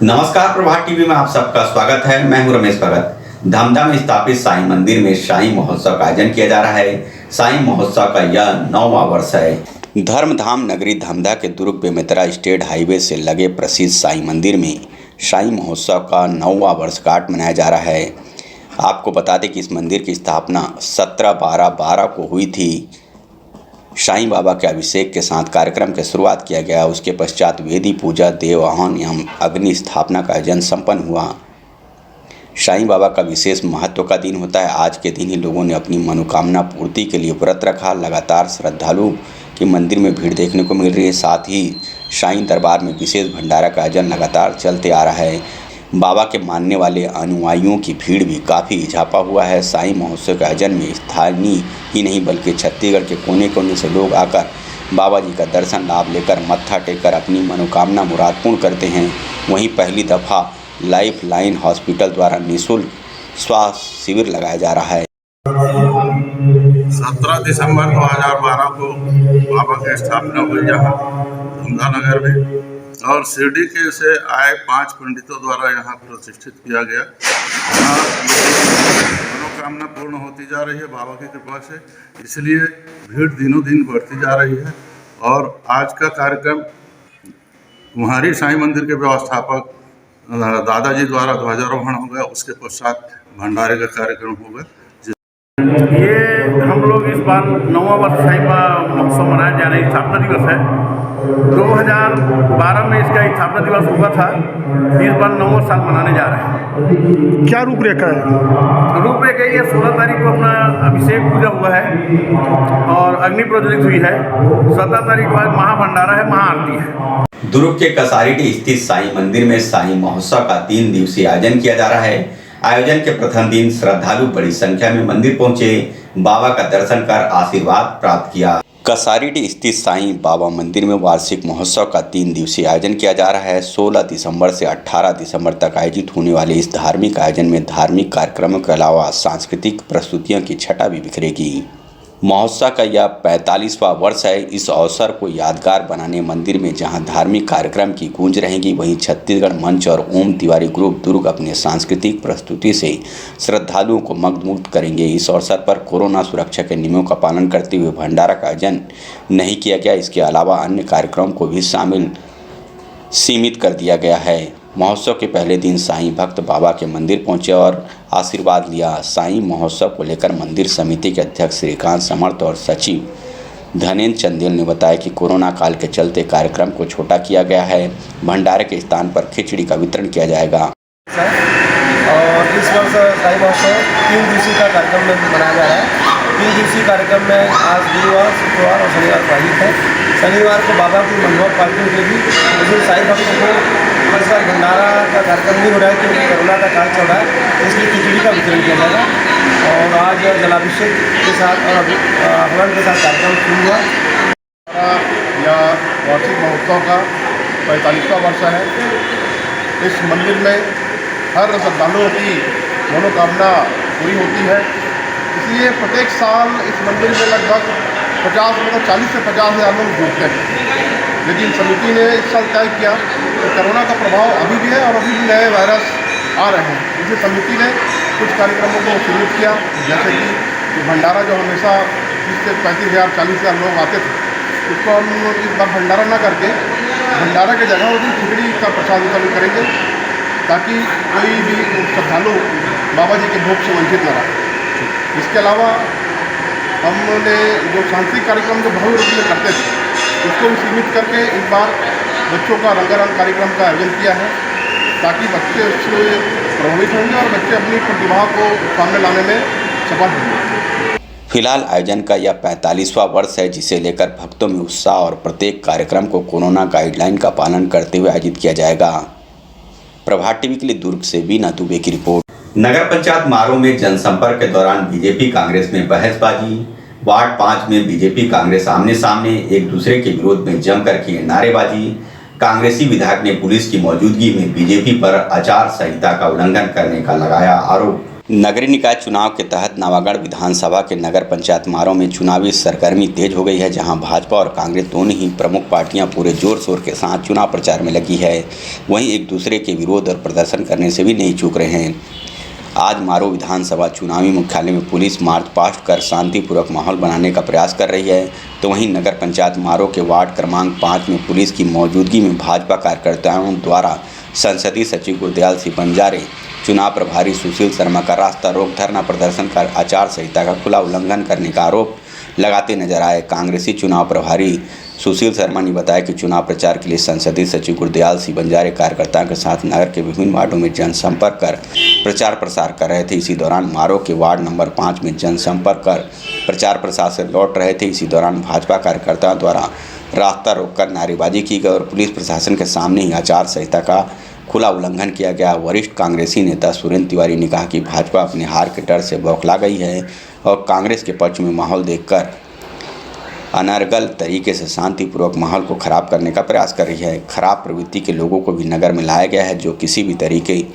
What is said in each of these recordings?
नमस्कार, प्रभात टीवी में आप सबका स्वागत है। मैं हूं रमेश भगत। धमधा में स्थापित साईं मंदिर में शाही महोत्सव का आयोजन किया जा रहा है। साईं महोत्सव का यह 9वां वर्ष है। धर्मधाम नगरी धमधा के दुर्ग बेमेतरा स्टेट हाईवे से लगे प्रसिद्ध साईं मंदिर में शाही महोत्सव का 9वां वर्षगांठ मनाया जा रहा है। आपको बता दें कि इस मंदिर की स्थापना 17/12/12 को हुई थी। साईं बाबा के अभिषेक के साथ कार्यक्रम की शुरुआत किया गया। उसके पश्चात वेदी पूजा, देव आह्वान एवं अग्नि स्थापना का आयोजन संपन्न हुआ। साईं बाबा का विशेष महत्व का दिन होता है। आज के दिन ही लोगों ने अपनी मनोकामना पूर्ति के लिए व्रत रखा। लगातार श्रद्धालुओं की मंदिर में भीड़ देखने को मिल रही है। साथ ही साईं दरबार में विशेष भंडारा का आयोजन लगातार चलते आ रहा है। बाबा के मानने वाले अनुयायियों की भीड़ भी काफ़ी इजाफा हुआ है। साईं महोत्सव के आयोजन में स्थानीय ही नहीं बल्कि छत्तीसगढ़ के कोने कोने से लोग आकर बाबा जी का दर्शन लाभ लेकर मत्था टेककर अपनी मनोकामना मुराद पूर्ण करते हैं। वहीं पहली दफ़ा लाइफ लाइन हॉस्पिटल द्वारा निःशुल्क स्वास्थ्य शिविर लगाया जा रहा है। 17 दिसंबर 2012 को बाबा की स्थापना हुई यहाँ धमधा नगर में, और शिरडी के से आए 5 पंडितों द्वारा यहाँ प्रतिष्ठित किया गया। यहाँ मनोकामना पूर्ण होती जा रही है बाबा की कृपा से, इसलिए भीड़ दिनों दिन बढ़ती जा रही है। और आज का कार्यक्रम कुम्हारी साईं मंदिर के व्यवस्थापक दादाजी द्वारा ध्वजारोहण होगा। उसके पश्चात भंडारे का कार्यक्रम होगा। ये हम लोग इस बार 9वां वर्ष साईं महोत्सव मनाया जा रहा है। स्थापना दिवस है। 2012 में इसका स्थापना दिवस हुआ था। इस बार 9वां साल मनाने जा रहे हैं। क्या रूपरेखा है? रूपरेखा ये 16 तारीख को अपना अभिषेक पूजा हुआ है और अग्नि प्रज्वलित हुई है। 17 तारीख के बाद महाभंडारा है, महाआरती है। दुर्ग के कसारीटी स्थित साईं मंदिर में साईं महोत्सव का 3 दिवसीय आयोजन किया जा रहा है। आयोजन के प्रथम दिन श्रद्धालु बड़ी संख्या में मंदिर पहुंचे, बाबा का दर्शन कर आशीर्वाद प्राप्त किया। कसारीटी स्थित साईं बाबा मंदिर में वार्षिक महोत्सव का 3 दिवसीय आयोजन किया जा रहा है। 16 दिसंबर से 18 दिसंबर तक आयोजित होने वाले इस धार्मिक आयोजन में धार्मिक कार्यक्रमों के अलावा सांस्कृतिक प्रस्तुतियों की छटा भी बिखरेगी। महोत्सव का यह 45वां वर्ष है। इस अवसर को यादगार बनाने मंदिर में जहां धार्मिक कार्यक्रम की गूंज रहेगी, वहीं छत्तीसगढ़ मंच और ओम तिवारी ग्रुप दुर्ग अपने सांस्कृतिक प्रस्तुति से श्रद्धालुओं को मग्नमुग्ध करेंगे। इस अवसर पर कोरोना सुरक्षा के नियमों का पालन करते हुए भंडारा का आयोजन नहीं किया गया। इसके अलावा अन्य कार्यक्रम को भी सीमित कर दिया गया है। महोत्सव के पहले दिन साईं भक्त बाबा के मंदिर पहुंचे और आशीर्वाद लिया। साईं महोत्सव को लेकर मंदिर समिति के अध्यक्ष श्रीकांत समर्थ और सचिव धनेन्द्र चंदेल ने बताया कि कोरोना काल के चलते कार्यक्रम को छोटा किया गया है। भंडारे के स्थान पर खिचड़ी का वितरण किया जाएगा। और इस वर्ष साईं महोत्सव 3 दिवसीय का कार्यक्रम में मनाया जा रहा है। 3 दिवसीय कार्यक्रम में आज गुरुवार, शुक्रवार और शनिवार को आयोजित है। शनिवार को बाबा की मनोहर पार्टी होगी। लेकिन साईं भक्तों को इस बार भंडारा का कार्यक्रम नहीं हो रहा है क्योंकि कोरोना का काल चल रहा है, इसलिए खिचड़ी का वितरण किया जाएगा। और आज जलाभिषेक के साथ और आह्वान के साथ कार्यक्रम शुरू हुआ। यह वार्षिक महोत्सव का 45वां वर्ष है। इस मंदिर में हर श्रद्धालुओं की मनोकामना पूरी होती है, इसलिए प्रत्येक साल इस मंदिर में लगभग 40 से 50 हज़ार लोग जुड़ते हैं। लेकिन समिति ने इस साल तय किया कि कोरोना का प्रभाव अभी भी है और अभी भी नए वायरस आ रहे हैं, इसलिए समिति ने कुछ कार्यक्रमों को सीमित किया। जैसे कि भंडारा जो हमेशा 30 से 35,000 40,000 लोग आते थे, उसको हम इस बार भंडारा न करके भंडारा की जगह उस दिन खिचड़ी का प्रसाद वितरण करेंगे, ताकि कोई भी श्रद्धालु बाबा जी के भोग से वंचित न रहे। इसके अलावा हमने जो सांस्कृतिक कार्यक्रम जो भव्य रूप में करते थे, उसको भी सीमित करके इस बार बच्चों का रंगारंग कार्यक्रम का आयोजन किया है, ताकि बच्चे उससे प्रभावित होंगे और बच्चे अपनी प्रतिभा को सामने लाने में सफल होंगे। फिलहाल आयोजन का यह 45वां वर्ष है, जिसे लेकर भक्तों में उत्साह और प्रत्येक कार्यक्रम को कोरोना गाइडलाइन का पालन करते हुए आयोजित किया जाएगा। प्रभात टीवी के लिए दुर्ग से बीना दुबे की रिपोर्ट। नगर पंचायत मारो में जनसंपर्क के दौरान बीजेपी कांग्रेस में बहसबाजी। वार्ड 5 में बीजेपी कांग्रेस आमने सामने एक दूसरे के विरोध में जमकर की नारेबाजी। कांग्रेसी विधायक ने पुलिस की मौजूदगी में बीजेपी पर आचार संहिता का उल्लंघन करने का लगाया आरोप। नगरीय निकाय चुनाव के तहत नवागढ़ विधानसभा के नगर पंचायत मारों में चुनावी सरगर्मी तेज हो गई है, जहां भाजपा और कांग्रेस दोनों ही प्रमुख पार्टियां पूरे जोर शोर के साथ चुनाव प्रचार में लगी है। वहीं एक दूसरे के विरोध और प्रदर्शन करने से भी नहीं चूक रहे हैं। आज मारो विधानसभा चुनावी मुख्यालय में पुलिस मार्च पास्ट कर शांतिपूर्वक माहौल बनाने का प्रयास कर रही है, तो वहीं नगर पंचायत मारो के वार्ड क्रमांक 5 में पुलिस की मौजूदगी में भाजपा कार्यकर्ताओं द्वारा संसदीय सचिव गुरदयाल सिंह बंजारे, चुनाव प्रभारी सुशील शर्मा का रास्ता रोक धरना प्रदर्शन कर आचार संहिता का खुला उल्लंघन करने का आरोप लगाते नजर आए। कांग्रेसी चुनाव प्रभारी सुशील शर्मा ने बताया कि चुनाव प्रचार के लिए संसदीय सचिव गुरदयाल सिंह बंजारे कार्यकर्ताओं के साथ नगर के विभिन्न वार्डों में जनसंपर्क कर प्रचार प्रसार कर रहे थे। इसी दौरान मारो के वार्ड नंबर 5 में जनसंपर्क कर प्रचार प्रसार से लौट रहे थे। इसी दौरान भाजपा कार्यकर्ताओं द्वारा रास्ता रोककर नारेबाजी की गई और पुलिस प्रशासन के सामने ही आचार संहिता का खुला उल्लंघन किया गया। वरिष्ठ कांग्रेसी नेता सुरेंद्र तिवारी ने कहा कि भाजपा अपने हार के डर से बौखला गई है और कांग्रेस के पक्ष में माहौल देखकर अनर्गल तरीके से शांतिपूर्वक माहौल को खराब करने का प्रयास कर रही है। खराब प्रवृत्ति के लोगों को भी नगर में लाया गया है, जो किसी भी तरीके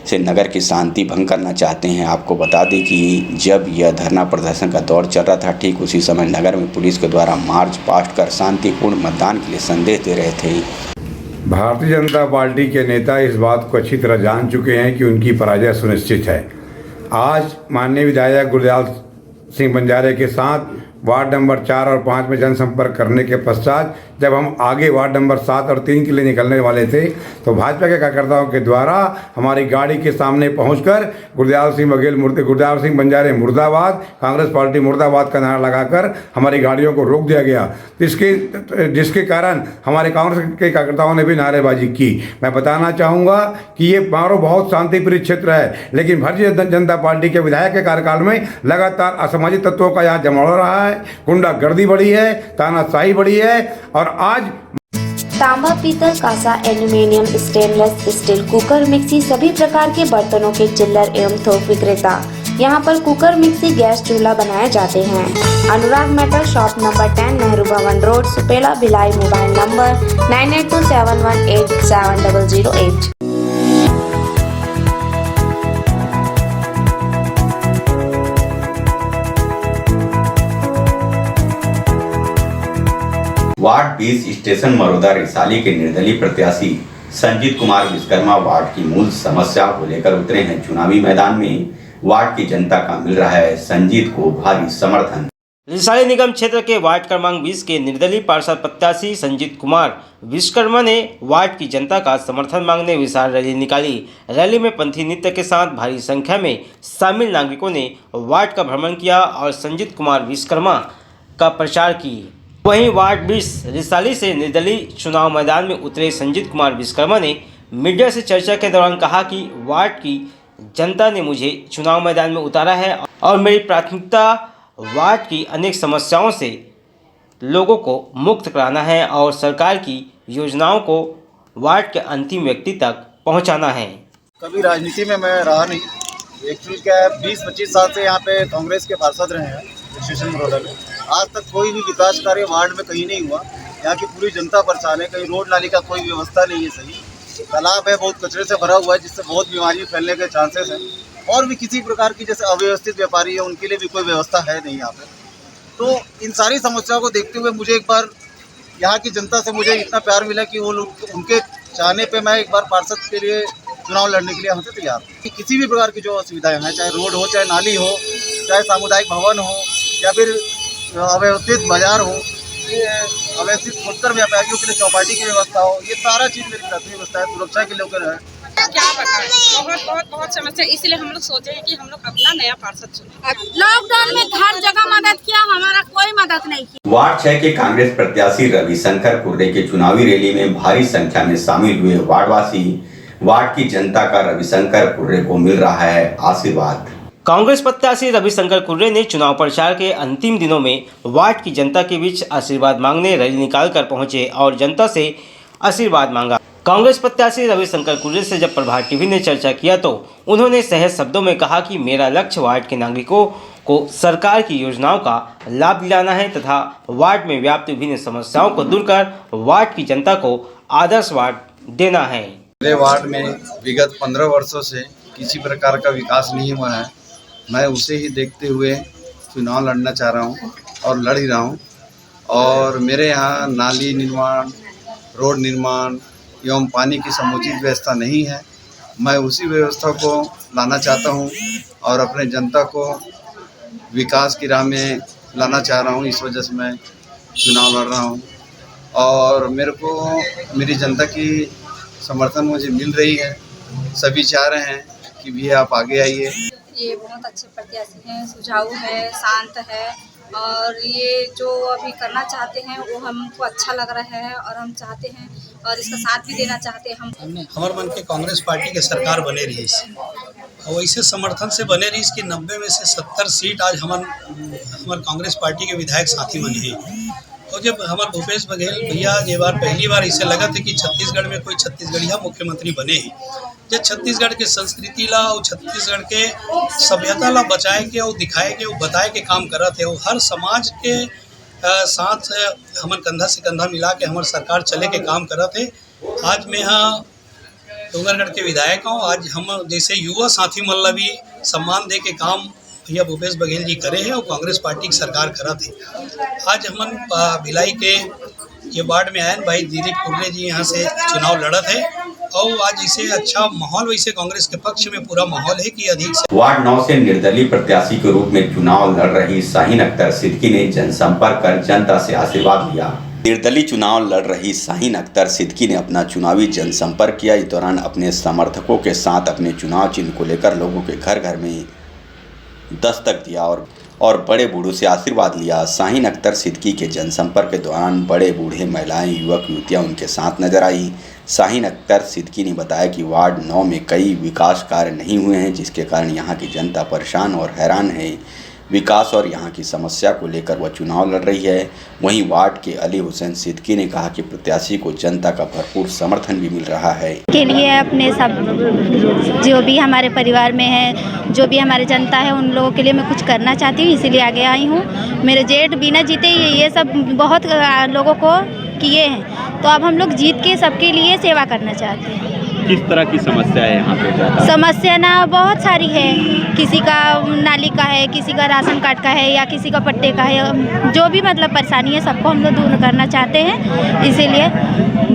से नगर की शांति भंग करना चाहते हैं। आपको बता दें कि जब यह धरना प्रदर्शन का दौर चल रहा था, ठीक उसी समय नगर में पुलिस के द्वारा मार्च पास्ट कर शांतिपूर्ण मतदान के लिए संदेश दे रहे थे। भारतीय जनता पार्टी के नेता इस बात को अच्छी तरह जान चुके हैं कि उनकी पराजय सुनिश्चित है। आज माननीय विधायक गुरदयाल सिंह बंजारे के साथ वार्ड नंबर 4 और 5 में जनसंपर्क करने के पश्चात जब हम आगे वार्ड नंबर 7 और 3 के लिए निकलने वाले थे, तो भाजपा के कार्यकर्ताओं के द्वारा हमारी गाड़ी के सामने पहुंचकर गुरदयाल सिंह बंजारे मुर्दाबाद, कांग्रेस पार्टी मुर्दाबाद का नारा लगाकर हमारी गाड़ियों को रोक दिया गया, जिसके कारण हमारे कांग्रेस के कार्यकर्ताओं ने भी नारेबाजी की। मैं बताना चाहूँगा कि ये मारो बहुत शांतिप्रिय क्षेत्र है, लेकिन भारतीय जनता पार्टी के विधायक के कार्यकाल में लगातार असामाजिक तत्वों का यहाँ जमावड़ा रहा है, गुंडागर्दी बढ़ी है, तानाशाही बढ़ी है। और आज तांबा, पीतल, कांसा, aluminium, stainless steel, cooker, mixie सभी प्रकार के बर्तनों के चिल्लर एवं थोक विक्रेता। यहाँ पर कुकर, मिक्सी, गैस चूल्हा बनाए जाते हैं। अनुराग मेटल शॉप नंबर 10, नेहरू भवन road, Supela, Bhilai. Mobile number 9827187008। Ward 20 station Maroda Risali के निर्दलीय प्रत्याशी संजीत कुमार विश्वकर्मा वार्ड की मूल समस्या को लेकर उतरे हैं चुनावी मैदान में। वार्ड की जनता का मिल रहा है संजीत को भारी समर्थन। रिसाली निगम क्षेत्र के वार्ड क्रमांक 20 के निर्दलीय पार्षद प्रत्याशी संजीत कुमार विश्वकर्मा ने वार्ड की जनता का समर्थन मांगने विशाल रैली निकाली। रैली में पंथी नृत्य के साथ भारी संख्या में शामिल नागरिकों ने वार्ड का भ्रमण किया और संजीत कुमार विश्वकर्मा का प्रचार की। वहीं वार्ड 20 रिसाली से निर्दलीय चुनाव मैदान में उतरे संजीत कुमार विश्वकर्मा ने मीडिया से चर्चा के दौरान कहा कि वार्ड की जनता ने मुझे चुनाव मैदान में उतारा है और मेरी प्राथमिकता वार्ड की अनेक समस्याओं से लोगों को मुक्त कराना है और सरकार की योजनाओं को वार्ड के अंतिम व्यक्ति तक पहुंचाना है। कभी राजनीति में मैं रहा नहीं। एक्चुअली क्या है, 20-25 साल से यहाँ पे कांग्रेस के पार्षद रहे हैं स्टेशन मरोदा में। आज तक कोई भी विकास कार्य वार्ड में कहीं नहीं हुआ। यहाँ की पूरी जनता परेशान है। कहीं रोड नाली का कोई व्यवस्था नहीं है सही। तालाब है बहुत कचरे से भरा हुआ है, जिससे बहुत बीमारी फैलने के चांसेस हैं। और भी किसी प्रकार की जैसे अव्यवस्थित व्यापारी है, उनके लिए भी कोई व्यवस्था है नहीं यहाँ पे। तो इन सारी समस्याओं को देखते हुए मुझे एक बार यहाँ की जनता से मुझे इतना प्यार मिला कि वो लोग उनके चाहने पे मैं एक बार पार्षद के लिए चुनाव लड़ने के लिए यहाँ से तैयार हूँ। किसी भी प्रकार की जो असुविधाएं हैं, चाहे रोड हो, चाहे नाली हो, चाहे सामुदायिक भवन हो, या फिर अव्यवस्थित बाजार हो, अव्यवस्थित फुटकर व्यापारियों के लिए चौपाटी की व्यवस्था हो, ये सारा चीज़ मेरी प्राथमिक व्यवस्था है। सुरक्षा के लेकर है। क्या बताएं, बहुत समस्या। इसलिए हम लोग सोचे कि हम लोग अपना नया पार्षद चुने। लॉकडाउन में हर जगह मदद किया, हमारा कोई मदद नहीं की। वार्ड 6 के कांग्रेस प्रत्याशी रविशंकर कुर्रे के चुनावी रैली में भारी संख्या में शामिल हुए वार्डवासी। वार्ड की जनता का रविशंकर कुर्रे को मिल रहा है आशीर्वाद। कांग्रेस प्रत्याशी रविशंकर कुर्रे ने चुनाव प्रचार के अंतिम दिनों में वार्ड की जनता के बीच आशीर्वाद मांगने रैली निकालकर पहुंचे और जनता से आशीर्वाद मांगा। कांग्रेस प्रत्याशी रविशंकर कुर्रे से जब प्रभात टीवी ने चर्चा किया तो उन्होंने सहज शब्दों में कहा कि मेरा लक्ष्य वार्ड के नागरिकों को सरकार की योजनाओं का लाभ दिलाना है तथा वार्ड में व्याप्त विभिन्न समस्याओं को दूर कर वार्ड की जनता को आदर्श वार्ड देना है। मेरे वार्ड में विगत 15 वर्षों से किसी प्रकार का विकास नहीं हुआ है। मैं उसे ही देखते हुए चुनाव लड़ना चाह रहा हूँ और लड़ ही रहा हूँ। और मेरे यहाँ नाली निर्माण, रोड निर्माण एवं पानी की समुचित व्यवस्था नहीं है। मैं उसी व्यवस्था को लाना चाहता हूँ और अपने जनता को विकास की राह में लाना चाह रहा हूँ। इस वजह से मैं चुनाव लड़ रहा हूँ और मेरे को मेरी जनता की समर्थन मुझे मिल रही है। सभी चाह रहे हैं कि भैया आप आगे आइए। ये बहुत अच्छे प्रत्याशी हैं, सुझाऊ है, शांत है और ये जो अभी करना चाहते हैं वो हमको अच्छा लग रहा है और हम चाहते हैं और इसका साथ भी देना चाहते हैं हम। हमारे मन के कांग्रेस पार्टी के सरकार बने रही और वैसे समर्थन से बने रही इसकी 90 में से 70 सीट आज हमारे कांग्रेस पार्टी के विधायक साथी बने हैं। और जब हमारे भूपेश बघेल भैया ये बार पहली बार इसे लगा था कि छत्तीसगढ़ में कोई छत्तीसगढ़िया मुख्यमंत्री बने ही, जब छत्तीसगढ़ के संस्कृति ला और छत्तीसगढ़ के सभ्यता ला बचाए के और दिखाए के और बताए के काम करा थे। और हर समाज के साथ हमारे कंधा से कंधा मिला के हमारे सरकार चले के काम करा थे। आज मैं यहाँ डोंगरगढ़ के विधायक हूँ। आज हम जैसे युवा साथी मन ला भी सम्मान दे के काम भैया भूपेश बघेल जी करे हैं और कांग्रेस पार्टी की सरकार करा थे। आज हमन भिलाई के ये वार्ड में आए भाई दिलीप कुर्रे जी यहाँ से चुनाव लड़ा थे और आज इसे अच्छा माहौल वैसे कांग्रेस के पक्ष में पूरा माहौल है कि अधिक से वार्ड 9 से निर्दलीय प्रत्याशी के रूप में चुनाव लड़ रही शाहीन अख्तर सिद्दीकी ने जनसंपर्क कर जनता से आशीर्वाद लिया। निर्दलीय चुनाव लड़ रही शाहीन अख्तर सिद्दीकी ने अपना चुनावी जनसंपर्क किया। इस दौरान अपने समर्थकों के साथ अपने चुनाव चिन्ह को लेकर लोगों के घर घर में दस्तक दिया और बड़े बूढ़ों से आशीर्वाद लिया। शाहीन अख्तर सिद्दीकी के जनसंपर्क के दौरान बड़े बूढ़े, महिलाएं, युवक युवतियां उनके साथ नजर आई। शाहीन अख्तर सिद्दीकी ने बताया कि वार्ड 9 में कई विकास कार्य नहीं हुए हैं, जिसके कारण यहां की जनता परेशान और हैरान है। विकास और यहां की समस्या को लेकर वह चुनाव लड़ रही है। वहीं वार्ड के अली हुसैन सिद्दीकी ने कहा कि प्रत्याशी को जनता का भरपूर समर्थन भी मिल रहा है। के लिए अपने सब जो भी हमारे परिवार में है, जो भी हमारे जनता है, उन लोगों के लिए मैं कुछ करना चाहती हूँ, इसीलिए आगे आई हूँ। मेरे जेठ बिना जीते ये सब बहुत लोगों को किए हैं, तो अब हम लोग जीत के सबके लिए सेवा करना चाहते हैं। किस तरह की समस्या है यहाँ पे ज़्यादा? समस्या ना बहुत सारी है, किसी का नाली का है, किसी का राशन कार्ड का है या किसी का पट्टे का है। जो भी मतलब परेशानी है सबको हम लोग दूर करना चाहते हैं। इसीलिए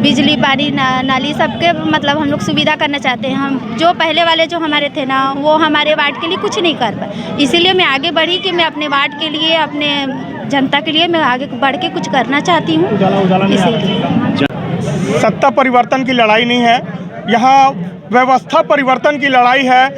बिजली, पानी, नाली सबके मतलब हम लोग सुविधा करना चाहते हैं। हम जो पहले वाले जो हमारे थे ना, वो हमारे वार्ड के लिए कुछ नहीं कर पाए। इसीलिए मैं आगे बढ़ी कि मैं अपने वार्ड के लिए, अपने जनता के लिए मैं आगे बढ़ के कुछ करना चाहती हूँ। इसीलिए सत्ता परिवर्तन की लड़ाई नहीं है, यहाँ व्यवस्था परिवर्तन की लड़ाई है,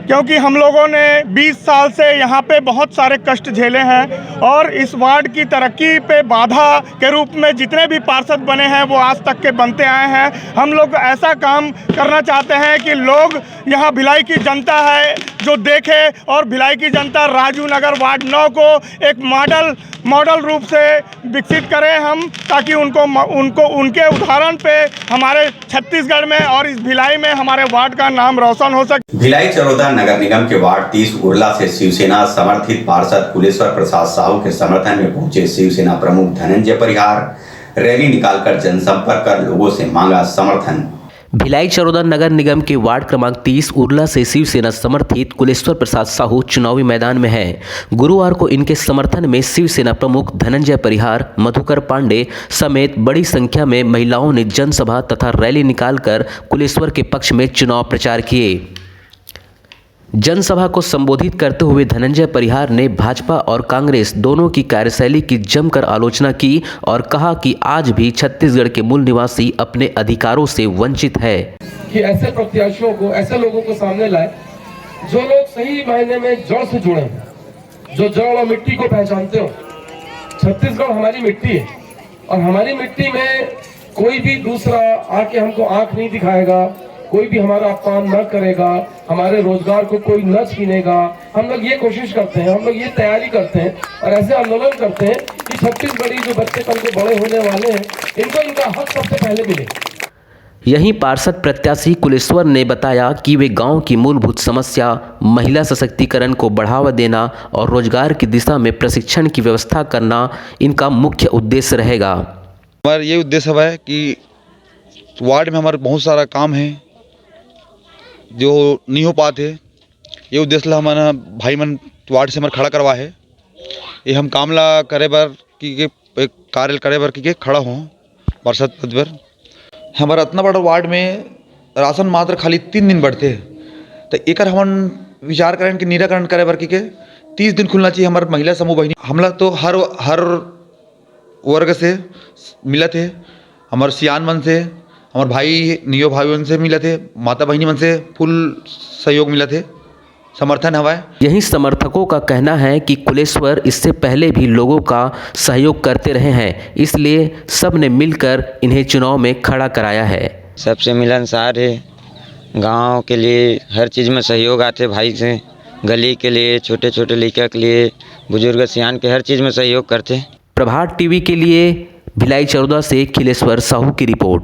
क्योंकि हम लोगों ने 20 साल से यहाँ पे बहुत सारे कष्ट झेले हैं और इस वार्ड की तरक्की पे बाधा के रूप में जितने भी पार्षद बने हैं वो आज तक के बनते आए हैं। हम लोग ऐसा काम करना चाहते हैं कि लोग यहाँ भिलाई की जनता है जो देखे और भिलाई की जनता राजू नगर वार्ड 9 को एक मॉडल रूप से विकसित करें हम, ताकि उनको उनके उदाहरण पे हमारे छत्तीसगढ़ में और इस भिलाई में हमारे वार्ड का नाम रोशन हो सके। भिलाई चरोदा नगर निगम के वार्ड 30 उरला से शिवसेना समर्थित पार्षद कुलेश्वर प्रसाद साहू के समर्थन में पहुंचे शिवसेना प्रमुख धनंजय परिहार रैली निकालकर जनसंपर्क कर लोगों से मांगा समर्थन। भिलाई चरोदा नगर निगम के वार्ड क्रमांक 30 उरला से शिवसेना समर्थित कुलेश्वर प्रसाद साहू चुनावी मैदान में है। गुरुवार को इनके समर्थन में शिवसेना प्रमुख धनंजय परिहार, मधुकर पांडे समेत बड़ी संख्या में महिलाओं ने जनसभा तथा रैली निकालकर कुलेश्वर के पक्ष में चुनाव प्रचार किए। जनसभा को संबोधित करते हुए धनंजय परिहार ने भाजपा और कांग्रेस दोनों की कार्यशैली की जमकर आलोचना की और कहा कि आज भी छत्तीसगढ़ के मूल निवासी अपने अधिकारों से वंचित है। कि ऐसे प्रत्याशियों को, ऐसे लोगों को सामने लाए जो लोग सही मायने में जड़ से जुड़े, जो जड़ और मिट्टी को पहचानते हो। छत्तीसगढ़ हमारी मिट्टी है और हमारी मिट्टी में कोई भी दूसरा आके हमको आंख नहीं दिखाएगा, कोई भी हमारा अपमान न करेगा, हमारे रोजगार को कोई न छीनेगा। हम लोग ये कोशिश करते हैं, हम लोग ये तैयारी करते हैं और ऐसे आंदोलन करते हैं कि छत्तीसगढ़ी जो बच्चे कल को बड़े होने वाले हैं इनको इनका हक सबसे पहले मिले। यहीं पार्षद प्रत्याशी कुलेश्वर ने बताया कि वे गांव की मूलभूत समस्या, महिला सशक्तिकरण को बढ़ावा देना और रोजगार की दिशा में प्रशिक्षण की व्यवस्था करना इनका मुख्य उद्देश्य रहेगा। हमारा ये उद्देश्य है कि वार्ड में हमारा बहुत सारा काम है, जो नहीं हो पाते ये उद्देश्य ला हमारा भाई मन वार्ड से हमारे खड़ा करवा है। ये हम काम ला करे बर कि कार्य करे बर कि खड़ा हों पार्षद पद पर। हमारा इतना बड़ा वार्ड में राशन मात्र खाली 3 दिन बढ़ते तो एक हम विचार करें कि निराकरण करे बर कि 30 दिन खुलना चाहिए। हमारे महिला समूह बहनी हमला तो हर वर्ग से मिला थे, हमारे सियान मन से, हमारे भाई नियो भाई मन से मिला थे, माता बहनी मन से फुल सहयोग मिला थे, समर्थन हवा है। यही समर्थकों का कहना है कि कुलेश्वर इससे पहले भी लोगों का सहयोग करते रहे हैं, इसलिए सब ने मिलकर इन्हें चुनाव में खड़ा कराया है। सबसे मिलनसार है, गांव के लिए हर चीज़ में सहयोग आते भाई से, गली के लिए, छोटे छोटे लड़का के लिए, बुजुर्ग सियान के हर चीज़ में सहयोग करते। प्रभात टीवी के लिए भिलाई चरौदा से खिलेश्वर साहू की रिपोर्ट।